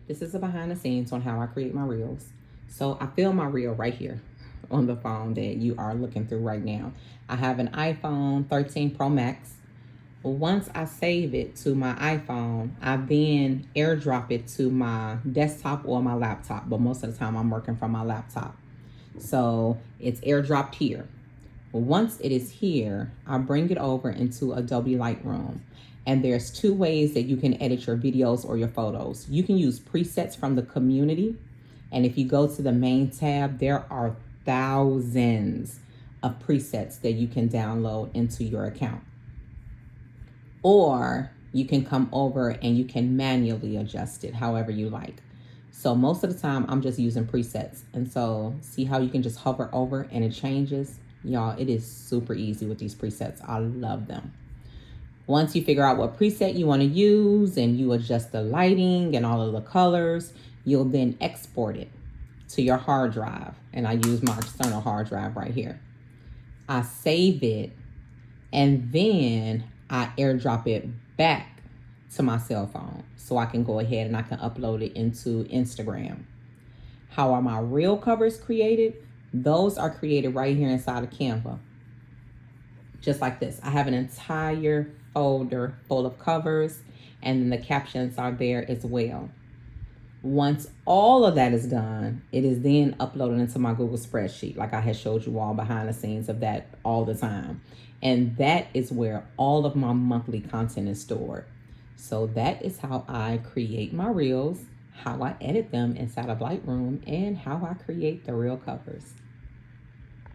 This is a behind the scenes on how I create my reels. So I film my reel right here on the phone that you are looking through right now. I have an iPhone 13 Pro Max. Once I save it to my iPhone, I then airdrop it to my desktop or my laptop, but most of the time I'm working from my laptop. So it's airdropped here. Once it is here, I bring it over into Adobe Lightroom. And there's two ways that you can edit your videos or your photos. You can use presets from the community. And if you go to the main tab, there are thousands of presets that you can download into your account. Or you can come over and you can manually adjust it however you like. So most of the time I'm just using presets. And so see how you can just hover over and it changes? Y'all, it is super easy with these presets. I love them. Once you figure out what preset you want to use and you adjust the lighting and all of the colors, you'll then export it to your hard drive. And I use my external hard drive right here. I save it and then I airdrop it back to my cell phone so I can go ahead and I can upload it into Instagram. How are my reel covers created? Those are created right here inside of Canva. Just like this. I have an entire folder full of covers and then the captions are there as well. Once all of that is done, it is then uploaded into my Google spreadsheet, like I had showed you all behind the scenes of that all the time. And that is where all of my monthly content is stored. So that is how I create my reels, how I edit them inside of Lightroom, and how I create the reel covers.